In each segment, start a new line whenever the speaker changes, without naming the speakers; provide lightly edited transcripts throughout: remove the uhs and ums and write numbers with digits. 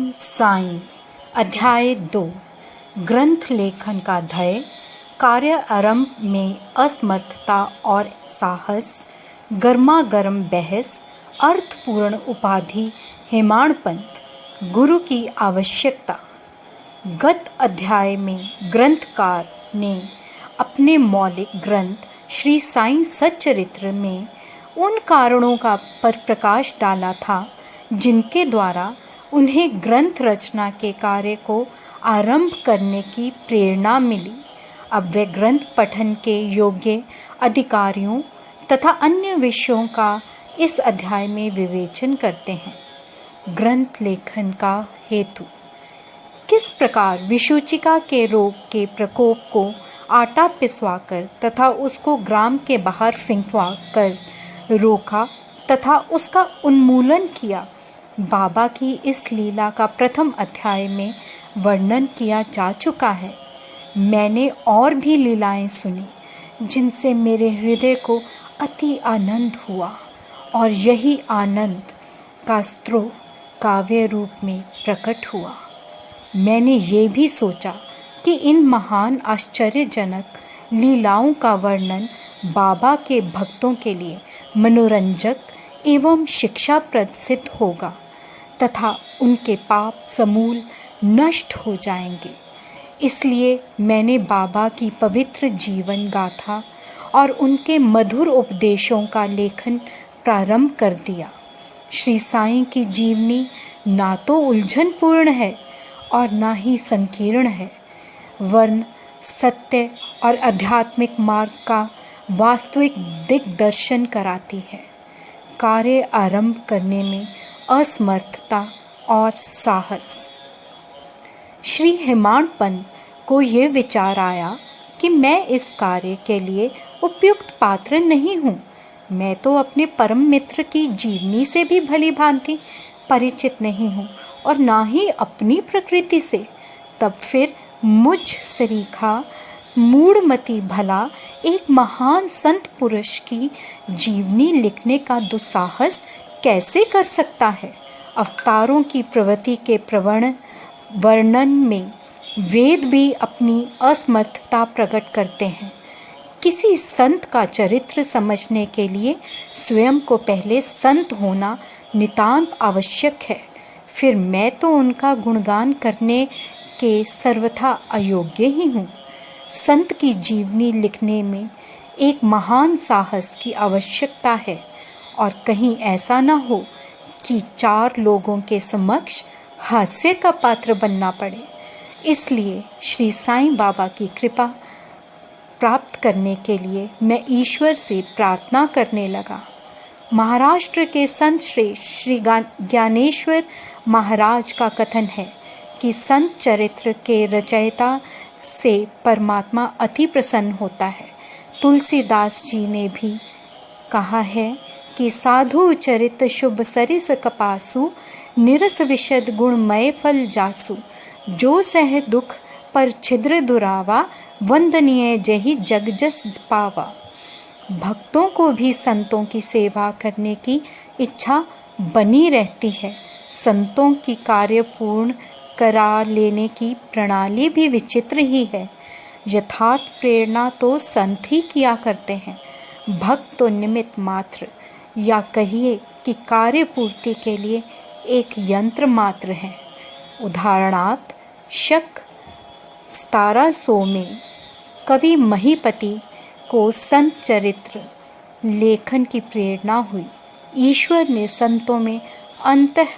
साईं। अध्याय 2। ग्रंथ लेखन का ध्येय, कार्य आरंभ में असमर्थता और साहस, गर्मागर्म बहस, अर्थपूर्ण उपाधि, हेमाडपंथ, गुरु की आवश्यकता। गत अध्याय में ग्रंथकार ने अपने मौलिक ग्रंथ श्री साईं सच्चरित्र में उन कारणों पर प्रकाश डाला था जिनके द्वारा उन्हें ग्रंथ रचना के कार्य को आरंभ करने की प्रेरणा मिली। अब वे ग्रंथ पठन के योग्य अधिकारियों तथा अन्य विषयों का इस अध्याय में विवेचन करते हैं। ग्रंथ लेखन का हेतु, किस प्रकार विषूचिका के रोग के प्रकोप को आटा पिसवाकर तथा उसको ग्राम के बाहर फेंकवा कर रोका तथा उसका उन्मूलन किया, बाबा की इस लीला का प्रथम अध्याय में वर्णन किया जा चुका है। मैंने और भी लीलाएं सुनी जिनसे मेरे हृदय को अति आनंद हुआ और यही आनंद का स्रोत काव्य रूप में प्रकट हुआ। मैंने ये भी सोचा कि इन महान आश्चर्यजनक लीलाओं का वर्णन बाबा के भक्तों के लिए मनोरंजक एवं शिक्षाप्रद सिद्ध होगा तथा उनके पाप समूल नष्ट हो जाएंगे। इसलिए मैंने बाबा की पवित्र जीवन गाथा और उनके मधुर उपदेशों का लेखन प्रारंभ कर दिया। श्री साईं की जीवनी ना तो उलझनपूर्ण है और ना ही संकीर्ण है, वरन सत्य और आध्यात्मिक मार्ग का वास्तविक दिग्दर्शन कराती है। कार्य आरंभ करने में असमर्थता और साहस। श्री हेमाडपंथ को ये विचार आया कि मैं इस कार्य के लिए उपयुक्त पात्र नहीं हूँ। मैं तो अपने परम मित्र की जीवनी से भी भली भांति परिचित नहीं हूँ और ना ही अपनी प्रकृति से। तब फिर मुझ सरीखा मूढ़मती भला एक महान संत पुरुष की जीवनी लिखने का दुस्साहस कैसे कर सकता है। अवतारों की प्रवृत्ति के वर्णन में वेद भी अपनी असमर्थता प्रकट करते हैं। किसी संत का चरित्र समझने के लिए स्वयं को पहले संत होना नितांत आवश्यक है। फिर मैं तो उनका गुणगान करने के सर्वथा अयोग्य ही हूँ। संत की जीवनी लिखने में एक महान साहस की आवश्यकता है और कहीं ऐसा न हो कि 4 लोगों के समक्ष हास्य का पात्र बनना पड़े। इसलिए श्री साईं बाबा की कृपा प्राप्त करने के लिए मैं ईश्वर से प्रार्थना करने लगा। महाराष्ट्र के संत श्रेष्ठ श्री ज्ञानेश्वर महाराज का कथन है कि संत चरित्र के रचयिता से परमात्मा अति प्रसन्न होता है। तुलसीदास जी ने भी कहा है कि साधु चरित शुभ सरिस कपासु, निरस विशद गुणमय फल जासु, जो सह दुख पर छिद्र दुरावा, वंदनीय जहि जग जस पावा। भक्तों को भी संतों की सेवा करने की इच्छा बनी रहती है। संतों की कार्य पूर्ण करा लेने की प्रणाली भी विचित्र ही है। यथार्थ प्रेरणा तो संत ही किया करते हैं, भक्त तो निमित्त मात्र, या कहिए कि कार्य पूर्ति के लिए एक यंत्र मात्र है। उदाहरणार्थ शक 1700 में कवि महीपति को संत चरित्र लेखन की प्रेरणा हुई। ईश्वर ने संतों में अंतः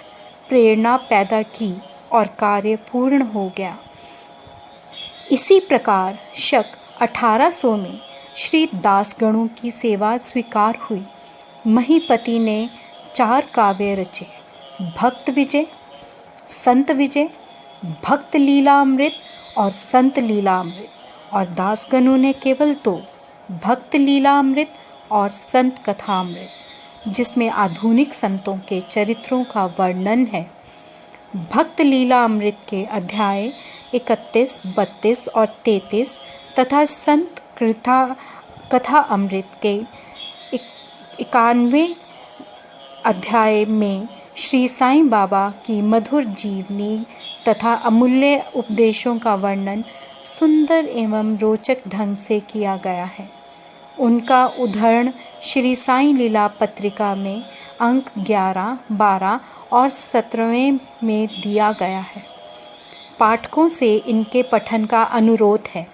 प्रेरणा पैदा की और कार्य पूर्ण हो गया। इसी प्रकार शक 1800 में श्री दासगणों की सेवा स्वीकार हुई। महीपति ने 4 काव्य रचे, भक्त विजय, संत विजय, भक्त लीलामृत और संत लीलामृत, और दासगणों ने केवल 2, भक्त लीलामृत और संत कथामृत, जिसमें आधुनिक संतों के चरित्रों का वर्णन है। भक्त लीलामृत के अध्याय 31, 32 और 33 तथा संत कथा अमृत के 91 अध्याय में श्री साईं बाबा की मधुर जीवनी तथा अमूल्य उपदेशों का वर्णन सुंदर एवं रोचक ढंग से किया गया है। उनका उद्धरण श्री साईं लीला पत्रिका में अंक 11, 12 और 17वें में दिया गया है। पाठकों से इनके पठन का अनुरोध है।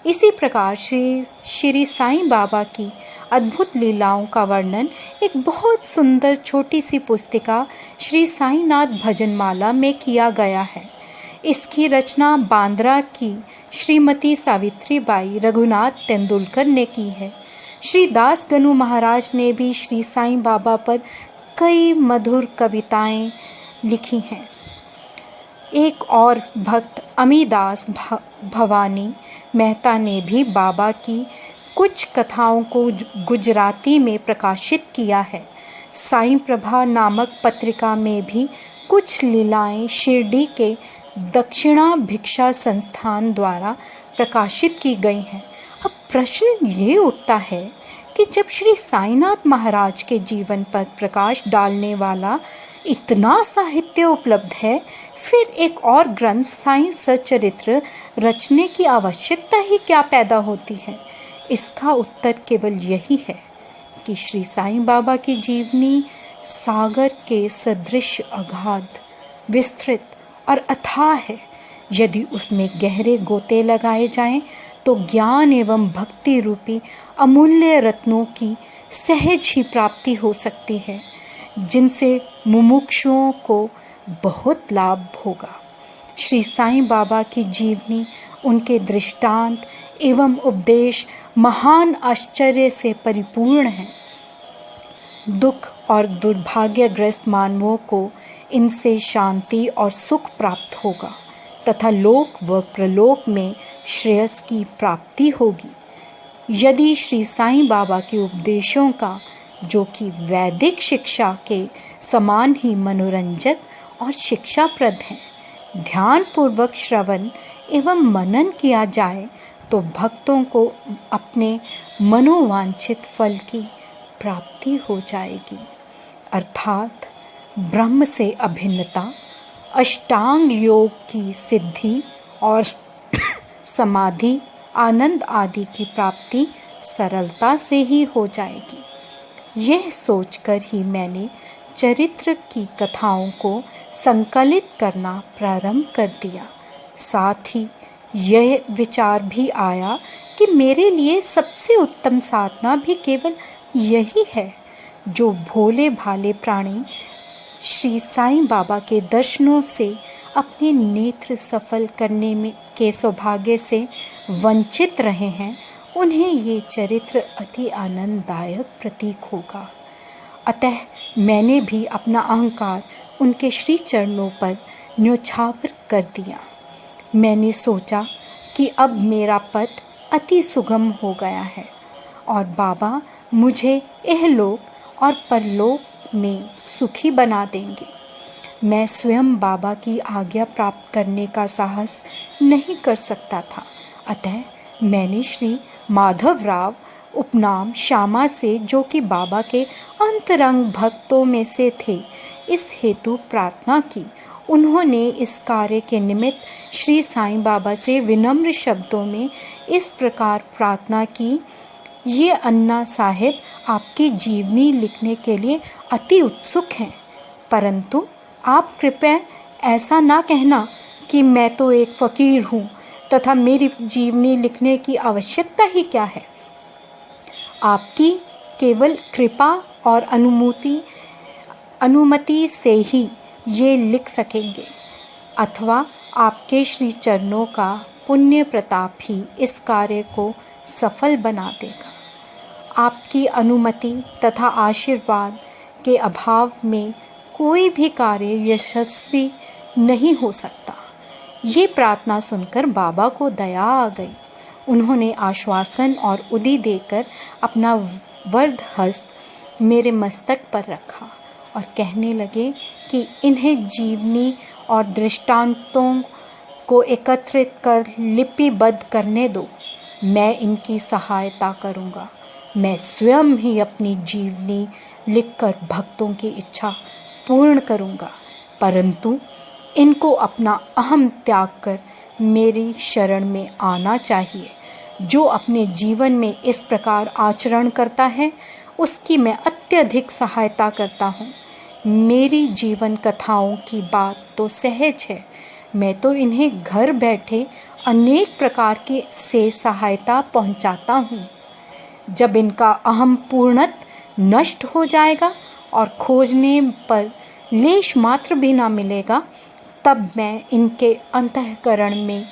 इसी प्रकार श्री साईं बाबा की अद्भुत लीलाओं का वर्णन एक बहुत सुंदर छोटी सी पुस्तिका श्री साईनाथ भजनमाला में किया गया है। इसकी रचना बांद्रा की श्रीमती सावित्रीबाई रघुनाथ तेंदुलकर ने की है। श्री दास गनु महाराज ने भी श्री साईं बाबा पर कई मधुर कविताएं लिखी हैं। एक और भक्त अमीदास भवानी मेहता ने भी बाबा की कुछ कथाओं को गुजराती में प्रकाशित किया है। साईं प्रभा नामक पत्रिका में भी कुछ लीलाएं शिरडी के दक्षिणा भिक्षा संस्थान द्वारा प्रकाशित की गई हैं। अब प्रश्न ये उठता है कि जब श्री साईनाथ महाराज के जीवन पर प्रकाश डालने वाला इतना साहित्य उपलब्ध है, फिर एक और ग्रंथ साईं सच्चरित्र रचने की आवश्यकता ही क्या पैदा होती है? इसका उत्तर केवल यही है कि श्री साईं बाबा की जीवनी सागर के सदृश अगाध, विस्तृत और अथाह है। यदि उसमें गहरे गोते लगाए जाएं तो ज्ञान एवं भक्ति रूपी अमूल्य रत्नों की सहज ही प्राप्ति हो सकती है, जिनसे मुमुक्षुओं को बहुत लाभ होगा। श्री साईं बाबा की जीवनी, उनके दृष्टांत एवं उपदेश महान आश्चर्य से परिपूर्ण हैं। दुख और दुर्भाग्यग्रस्त मानवों को इनसे शांति और सुख प्राप्त होगा तथा लोक व प्रलोक में श्रेयस की प्राप्ति होगी। यदि श्री साईं बाबा के उपदेशों का, जो कि वैदिक शिक्षा के समान ही मनोरंजक और शिक्षाप्रद हैं, ध्यानपूर्वक श्रवण एवं मनन किया जाए तो भक्तों को अपने मनोवांछित फल की प्राप्ति हो जाएगी, अर्थात ब्रह्म से अभिन्नता, अष्टांग योग की सिद्धि और समाधि, आनंद आदि की प्राप्ति सरलता से ही हो जाएगी। यह सोचकर ही मैंने चरित्र की कथाओं को संकलित करना प्रारंभ कर दिया। साथ ही यह विचार भी आया कि मेरे लिए सबसे उत्तम साधना भी केवल यही है, जो भोले भाले प्राणी श्री साईं बाबा के दर्शनों से अपने नेत्र सफल करने में के सौभाग्य से वंचित रहे हैं, उन्हें ये चरित्र अति आनंददायक प्रतीक होगा। अतः मैंने भी अपना अहंकार उनके श्री चरणों पर न्योछावर कर दिया। मैंने सोचा कि अब मेरा पथ अति सुगम हो गया है और बाबा मुझे इहलोक और परलोक में सुखी बना देंगे। मैं स्वयं बाबा की आज्ञा प्राप्त करने का साहस नहीं कर सकता था। अतः मैंने श्री माधवराव उपनाम श्यामा से, जो कि बाबा के अंतरंग भक्तों में से थे, इस हेतु प्रार्थना की। उन्होंने इस कार्य के निमित्त श्री साईं बाबा से विनम्र शब्दों में इस प्रकार प्रार्थना की, ये अन्ना साहेब आपकी जीवनी लिखने के लिए अति उत्सुक हैं, परंतु आप कृपया ऐसा ना कहना कि मैं तो एक फ़कीर हूँ तथा मेरी जीवनी लिखने की आवश्यकता ही क्या है। आपकी केवल कृपा और अनुमति से ही ये लिख सकेंगे, अथवा आपके श्री चरणों का पुण्य प्रताप ही इस कार्य को सफल बना देगा। आपकी अनुमति तथा आशीर्वाद के अभाव में कोई भी कार्य यशस्वी नहीं हो सकता। ये प्रार्थना सुनकर बाबा को दया आ गई। उन्होंने आश्वासन और उदी देकर अपना वरद हस्त मेरे मस्तक पर रखा और कहने लगे कि इन्हें जीवनी और दृष्टांतों को एकत्रित कर लिपिबद्ध करने दो। मैं इनकी सहायता करूँगा। मैं स्वयं ही अपनी जीवनी लिखकर भक्तों की इच्छा पूर्ण करूँगा, परंतु इनको अपना अहम त्याग कर मेरी शरण में आना चाहिए। जो अपने जीवन में इस प्रकार आचरण करता है उसकी मैं अत्यधिक सहायता करता हूँ। मेरी जीवन कथाओं की बात तो सहज है, मैं तो इन्हें घर बैठे अनेक प्रकार के से सहायता पहुँचाता हूँ। जब इनका अहम पूर्णतः नष्ट हो जाएगा और खोजने पर लेश मात्र भी ना मिलेगा, तब मैं इनके अंतःकरण में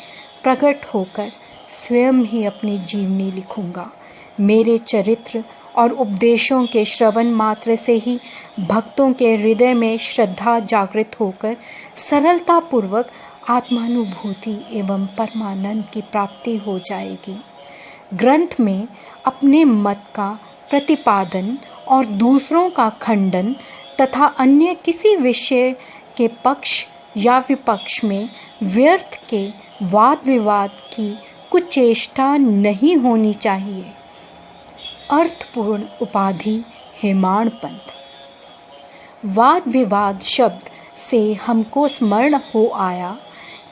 प्रकट होकर स्वयं ही अपनी जीवनी लिखूंगा। मेरे चरित्र और उपदेशों के श्रवण मात्र से ही भक्तों के हृदय में श्रद्धा जागृत होकर सरलतापूर्वक आत्मानुभूति एवं परमानंद की प्राप्ति हो जाएगी। ग्रंथ में अपने मत का प्रतिपादन और दूसरों का खंडन तथा अन्य किसी विषय के पक्ष या विपक्ष में व्यर्थ के वाद विवाद की कुछ चेष्टा नहीं होनी चाहिए। अर्थपूर्ण उपाधि हेमाड़ पंथ। वाद विवाद शब्द से हमको स्मरण हो आया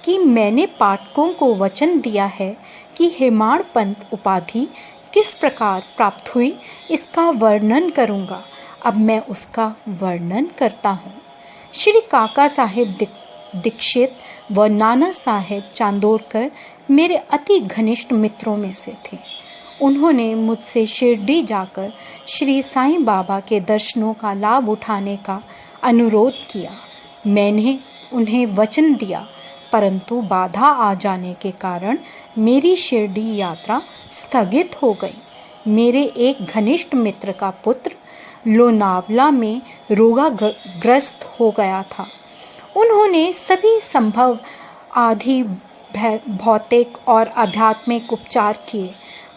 कि मैंने पाठकों को वचन दिया है कि हेमाड़ पंथ उपाधि किस प्रकार प्राप्त हुई इसका वर्णन करूँगा। अब मैं उसका वर्णन करता हूँ। श्री काका साहेब दीक्षित व नाना साहेब चांदोरकर मेरे अति घनिष्ठ मित्रों में से थे। उन्होंने मुझसे शिरडी जाकर श्री साईं बाबा के दर्शनों का लाभ उठाने का अनुरोध किया। मैंने उन्हें वचन दिया, परंतु बाधा आ जाने के कारण मेरी शिरडी यात्रा स्थगित हो गई। मेरे एक घनिष्ठ मित्र का पुत्र लोनावला में रोगाग्रस्त हो गया था। उन्होंने सभी संभव आदि भौतिक और आध्यात्मिक उपचार किए,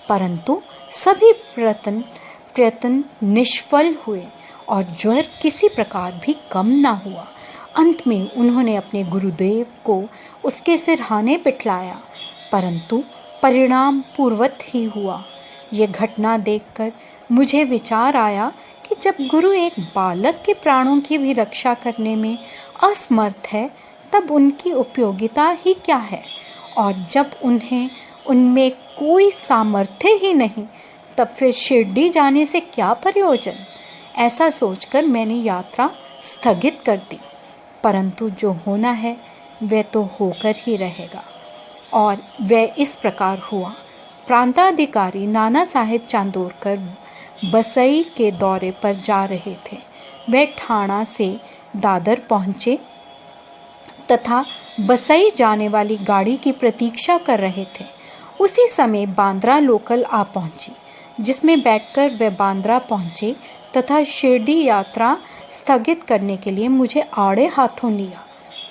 परंतु सभी प्रयत्न निष्फल हुए और ज्वर किसी प्रकार भी कम न हुआ। अंत में उन्होंने अपने गुरुदेव को उसके सिरहाने पिटलाया, परंतु परिणाम पूर्वत ही हुआ। ये घटना देखकर मुझे विचार आया कि जब गुरु एक बालक के प्राणों की भी रक्षा करने में असमर्थ है, तब उनकी उपयोगिता ही क्या है, और जब उनमें कोई सामर्थ्य ही नहीं, तब फिर शिरडी जाने से क्या प्रयोजन। ऐसा सोचकर मैंने यात्रा स्थगित कर दी, परंतु जो होना है वह तो होकर ही रहेगा। और वह इस प्रकार हुआ। प्रांताधिकारी नाना साहेब चांदोरकर बसई के दौरे पर जा रहे थे। वे ठाणा से दादर पहुँचे तथा बसई जाने वाली गाड़ी की प्रतीक्षा कर रहे थे। उसी समय बांद्रा लोकल आ पहुंची, जिसमें बैठकर वे बांद्रा पहुंचे तथा शिरडी यात्रा स्थगित करने के लिए मुझे आड़े हाथों लिया।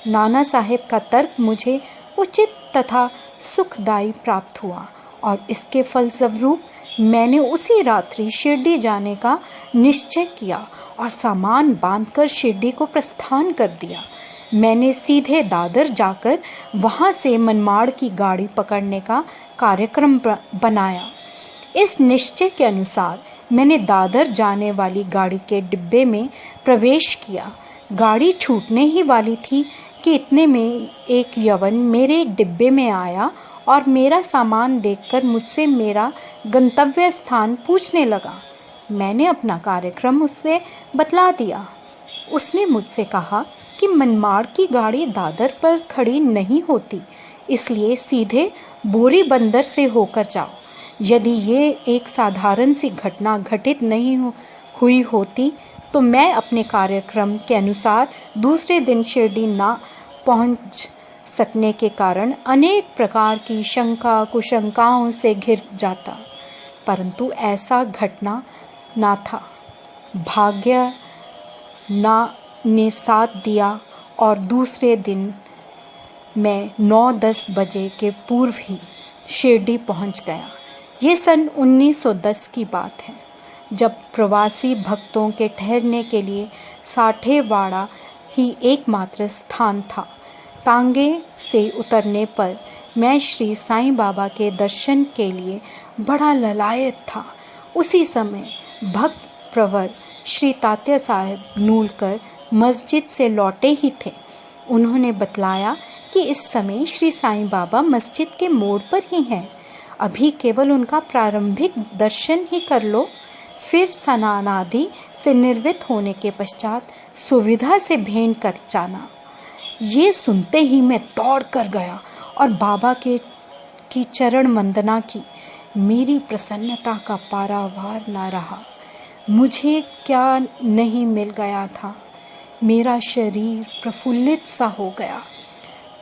नाना साहेब का तर्क मुझे उचित तथा सुखदायी प्राप्त हुआ और इसके फलस्वरूप मैंने उसी रात्रि शिरडी जाने का निश्चय किया और सामान बांधकर शिरडी को प्रस्थान कर दिया। मैंने सीधे दादर जाकर वहां से मनमाड़ की गाड़ी पकड़ने का कार्यक्रम बनाया। इस निश्चय के अनुसार मैंने दादर जाने वाली गाड़ी के डिब्बे में प्रवेश किया। गाड़ी छूटने ही वाली थी कि इतने में एक यवन मेरे डिब्बे में आया और मेरा सामान देखकर मुझसे मेरा गंतव्य स्थान पूछने लगा। मैंने अपना कार्यक्रम उससे बतला दिया। उसने मुझसे कहा कि मनमाड़ की गाड़ी दादर पर खड़ी नहीं होती, इसलिए सीधे बोरी बंदर से होकर जाओ। यदि ये एक साधारण सी घटना घटित नहीं हुई होती तो मैं अपने कार्यक्रम के अनुसार दूसरे दिन शिरडी ना पहुंच सकने के कारण अनेक प्रकार की शंका कुशंकाओं से घिर जाता, परंतु ऐसा घटना ना था। भाग्य ने साथ दिया और दूसरे दिन मैं 9-10 बजे के पूर्व ही शिरडी पहुंच गया। ये सन 1910 की बात है, जब प्रवासी भक्तों के ठहरने के लिए साठेवाड़ा ही एकमात्र स्थान था। तांगे से उतरने पर मैं श्री साईं बाबा के दर्शन के लिए बड़ा ललायत था। उसी समय भक्त प्रवर श्री तात्या साहेब नूलकर मस्जिद से लौटे ही थे। उन्होंने बतलाया कि इस समय श्री साईं बाबा मस्जिद के मोड़ पर ही हैं। अभी केवल उनका प्रारंभिक दर्शन ही कर लो, फिर स्नान आदि से निर्वित होने के पश्चात सुविधा से भेंट कर जाना। ये सुनते ही मैं दौड़ कर गया और बाबा की चरण वंदना की। मेरी प्रसन्नता का पारावार न रहा। मुझे क्या नहीं मिल गया था। मेरा शरीर प्रफुल्लित सा हो गया।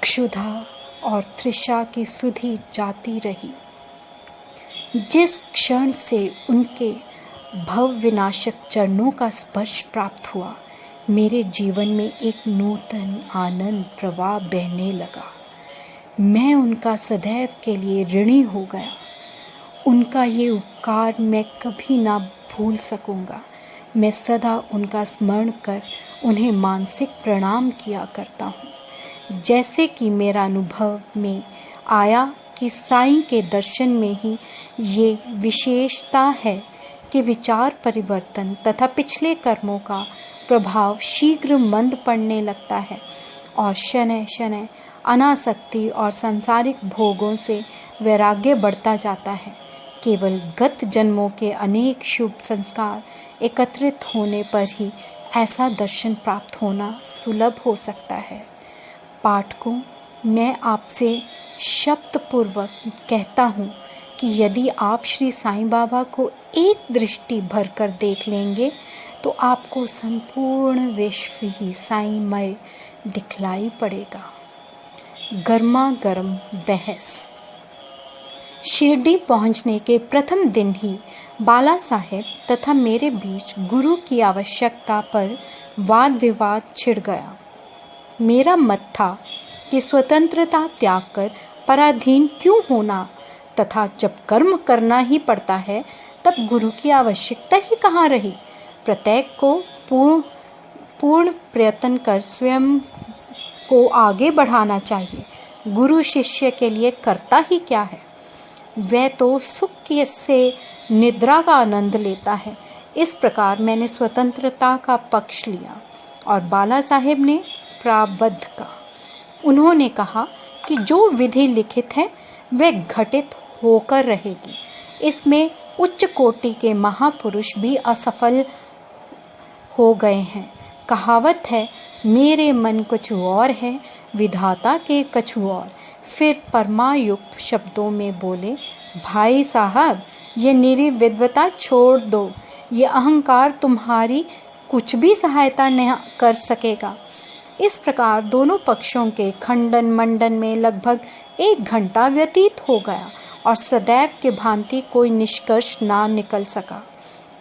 क्षुधा और तृषा की सुधि जाती रही। जिस क्षण से उनके भव विनाशक चरणों का स्पर्श प्राप्त हुआ, मेरे जीवन में एक नूतन आनंद प्रवाह बहने लगा। मैं उनका सदैव के लिए ऋणी हो गया। उनका ये उपकार मैं कभी ना भूल सकूंगा। मैं सदा उनका स्मरण कर उन्हें मानसिक प्रणाम किया करता हूँ। जैसे कि मेरा अनुभव में आया कि साईं के दर्शन में ही ये विशेषता है कि विचार परिवर्तन तथा पिछले कर्मों का प्रभाव शीघ्र मंद पड़ने लगता है और शनैः शनैः अनासक्ति और सांसारिक भोगों से वैराग्य बढ़ता जाता है। केवल गत जन्मों के अनेक शुभ संस्कार एकत्रित होने पर ही ऐसा दर्शन प्राप्त होना सुलभ हो सकता है। पाठकों, मैं आपसे शब्दपूर्वक कहता हूँ कि यदि आप श्री साईं बाबा को एक दृष्टि भरकर देख लेंगे तो आपको संपूर्ण विश्व ही साईंमय दिखलाई पड़ेगा। गर्मा गर्म बहस। शिरडी पहुंचने के प्रथम दिन ही बाला साहेब तथा मेरे बीच गुरु की आवश्यकता पर वाद विवाद छिड़ गया। मेरा मत था कि स्वतंत्रता त्याग कर पराधीन क्यों होना तथा जब कर्म करना ही पड़ता है तब गुरु की आवश्यकता ही कहाँ रही। प्रत्येक को पूर्ण प्रयत्न कर स्वयं को आगे बढ़ाना चाहिए। गुरु शिष्य के लिए करता ही क्या है। वह तो सुख से निद्रा का आनंद लेता है। इस प्रकार मैंने स्वतंत्रता का पक्ष लिया और बाला साहेब ने प्रारब्ध का। उन्होंने कहा कि जो विधि लिखित है वह घटित होकर रहेगी। इसमें उच्च कोटि के महापुरुष भी असफल हो गए हैं। कहावत है, मेरे मन कुछ और है, विधाता के कछु और। फिर परमायुक्त शब्दों में बोले, भाई साहब, ये निरी विद्वता छोड़ दो। ये अहंकार तुम्हारी कुछ भी सहायता नहीं कर सकेगा। इस प्रकार दोनों पक्षों के खंडन मंडन में लगभग 1 घंटा व्यतीत हो गया और सदैव के भांति कोई निष्कर्ष ना निकल सका।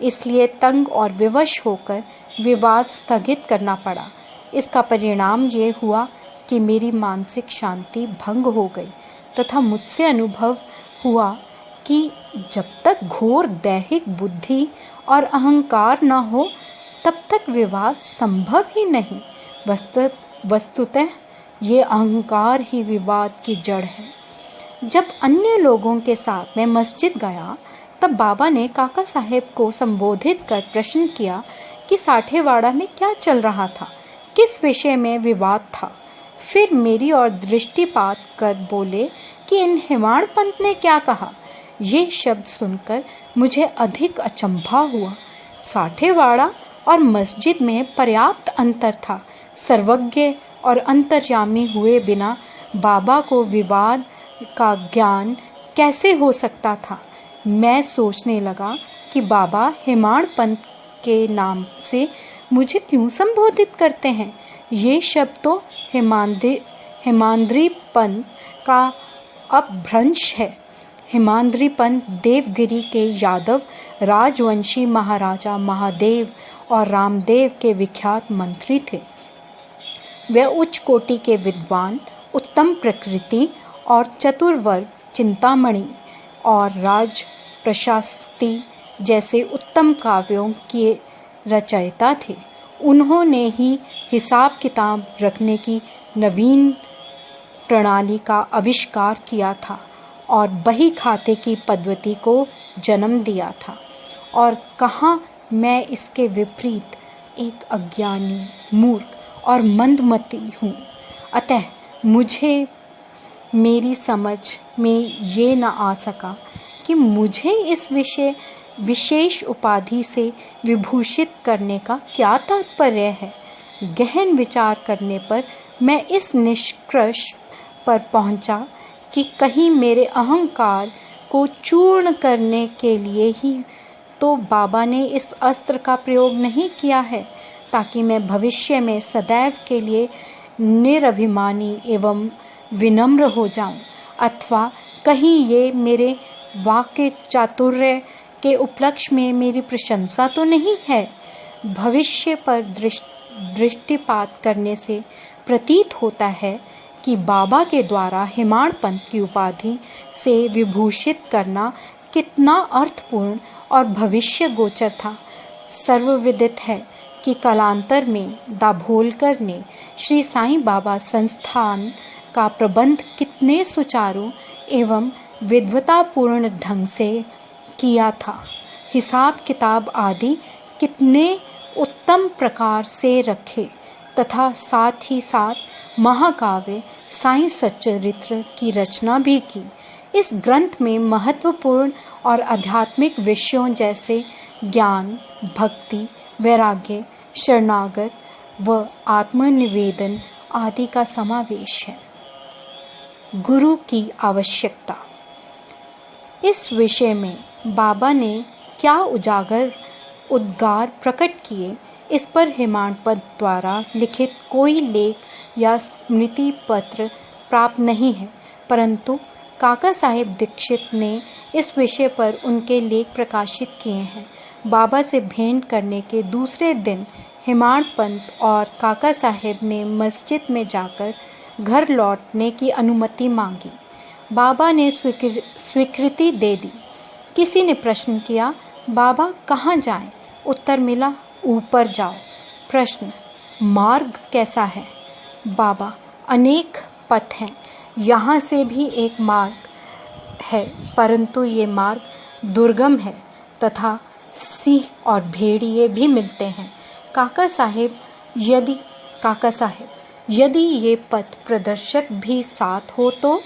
इसलिए तंग और विवश होकर विवाद स्थगित करना पड़ा। इसका परिणाम ये हुआ कि मेरी मानसिक शांति भंग हो गई तथा मुझसे अनुभव हुआ कि जब तक घोर दैहिक बुद्धि और अहंकार न हो तब तक विवाद संभव ही नहीं। वस्तुतः ये अहंकार ही विवाद की जड़ है। जब अन्य लोगों के साथ मैं मस्जिद गया तब बाबा ने काका साहेब को संबोधित कर प्रश्न किया कि साठेवाड़ा में क्या चल रहा था, किस विषय में विवाद था। फिर मेरी ओर दृष्टिपात कर बोले कि इन हेमाड़ पंत ने क्या कहा। ये शब्द सुनकर मुझे अधिक अचंभा हुआ। साठेवाड़ा और मस्जिद में पर्याप्त अंतर था। सर्वज्ञ और अंतर्यामी हुए बिना बाबा को विवाद का ज्ञान कैसे हो सकता था। मैं सोचने लगा कि बाबा हेमाड़ पंत के नाम से मुझे क्यों संबोधित करते हैं। ये शब्द तो हेमाद्री पंत का अपभ्रंश है। हेमाद्री पंत देवगिरी के यादव राजवंशी महाराजा महादेव और रामदेव के विख्यात मंत्री थे। वे उच्च कोटि के विद्वान, उत्तम प्रकृति और चतुर्वर्ग चिंतामणि और राज प्रशस्ति जैसे उत्तम काव्यों के रचयिता थे। उन्होंने ही हिसाब किताब रखने की नवीन प्रणाली का आविष्कार किया था और बही खाते की पद्धति को जन्म दिया था। और कहाँ मैं इसके विपरीत एक अज्ञानी, मूर्ख और मंदमती हूँ। अतः मुझे मेरी समझ में ये न आ सका कि मुझे इस विशेष उपाधि से विभूषित करने का क्या तात्पर्य है। गहन विचार करने पर मैं इस निष्कर्ष पर पहुंचा कि कहीं मेरे अहंकार को चूर्ण करने के लिए ही तो बाबा ने इस अस्त्र का प्रयोग नहीं किया है, ताकि मैं भविष्य में सदैव के लिए निरभिमानी एवं विनम्र हो जाऊं, अथवा कहीं ये मेरे वाक्य चातुर्य के उपलक्ष्य में मेरी प्रशंसा तो नहीं है। भविष्य पर दृष्टिपात करने से प्रतीत होता है कि बाबा के द्वारा हेमाड़ पंथ की उपाधि से विभूषित करना कितना अर्थपूर्ण और भविष्य गोचर था। सर्वविदित है कि कालांतर में दाभोलकर ने श्री साईं बाबा संस्थान का प्रबंध कितने सुचारू एवं विद्वतापूर्ण ढंग से किया था। हिसाब किताब आदि कितने उत्तम प्रकार से रखे तथा साथ ही साथ महाकाव्य साईं सच्चरित्र की रचना भी की। इस ग्रंथ में महत्वपूर्ण और आध्यात्मिक विषयों जैसे ज्ञान, भक्ति, वैराग्य, शरणागत व आत्मनिवेदन आदि का समावेश है। गुरु की आवश्यकता। इस विषय में बाबा ने क्या उद्गार प्रकट किए, इस पर हेमाड़ पंथ द्वारा लिखित कोई लेख या स्मृति पत्र प्राप्त नहीं है, परंतु काका साहेब दीक्षित ने इस विषय पर उनके लेख प्रकाशित किए हैं। बाबा से भेंट करने के दूसरे दिन हेमाड़ पंथ और काका साहेब ने मस्जिद में जाकर घर लौटने की अनुमति मांगी। बाबा ने स्वीकृति दे दी। किसी ने प्रश्न किया, बाबा कहाँ जाएं? उत्तर मिला, ऊपर जाओ। प्रश्न, मार्ग कैसा है? बाबा, अनेक पथ हैं, यहाँ से भी एक मार्ग है, परंतु ये मार्ग दुर्गम है तथा सिंह और भेड़िए भी मिलते हैं। काका साहेब, यदि ये पथ प्रदर्शक भी साथ हो तो?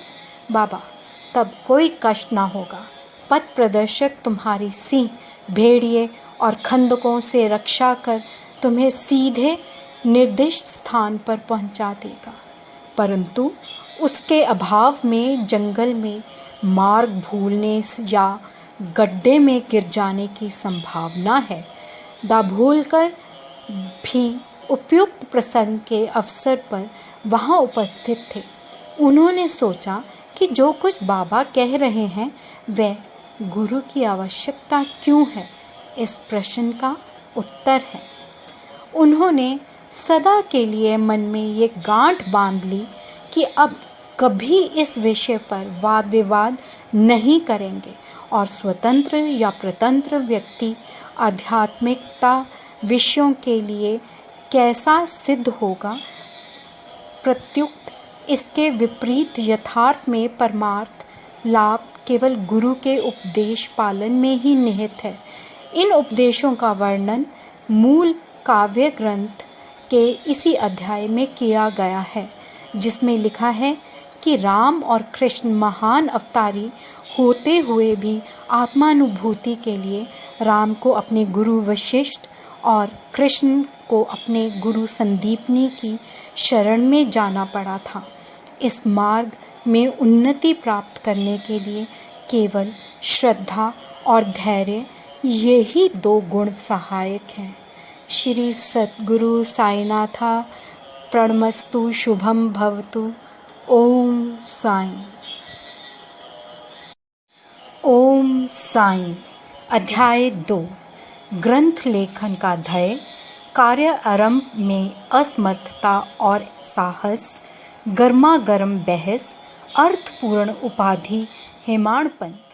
बाबा, तब कोई कष्ट ना होगा। पथ प्रदर्शक तुम्हारी सिंह, भेड़िए और खंदकों से रक्षा कर तुम्हें सीधे निर्दिष्ट स्थान पर पहुंचा देगा, परंतु उसके अभाव में जंगल में मार्ग भूलने या गड्ढे में गिर जाने की संभावना है। दाभोलकर भी उपयुक्त प्रसंग के अवसर पर वहां उपस्थित थे। उन्होंने सोचा कि जो कुछ बाबा कह रहे हैं वह गुरु की आवश्यकता क्यों है, इस प्रश्न का उत्तर है। उन्होंने सदा के लिए मन में ये गांठ बांध ली कि अब कभी इस विषय पर वाद विवाद नहीं करेंगे और स्वतंत्र या प्रतंत्र व्यक्ति आध्यात्मिकता विषयों के लिए कैसा सिद्ध होगा, प्रत्युक्त इसके विपरीत यथार्थ में परमार्थ लाभ केवल गुरु के उपदेश पालन में ही निहित है। इन उपदेशों का वर्णन मूल काव्य ग्रंथ के इसी अध्याय में किया गया है, जिसमें लिखा है कि राम और कृष्ण महान अवतारी होते हुए भी आत्मानुभूति के लिए राम को अपने गुरु वशिष्ठ और कृष्ण को अपने गुरु संदीपनी की शरण में जाना पड़ा था। इस मार्ग में उन्नति प्राप्त करने के लिए केवल श्रद्धा और धैर्य, यही दो गुण सहायक हैं। श्री सद्गुरु साईनाथा प्रणमस्तु, शुभम भवतु। ओम साईं। ओम साईं। अध्याय 2। ग्रंथ लेखन का ध्येय, कार्य आरंभ में असमर्थता और साहस, गर्मा गर्म बहस, अर्थपूर्ण उपाधि, हेमाड़ पंथ।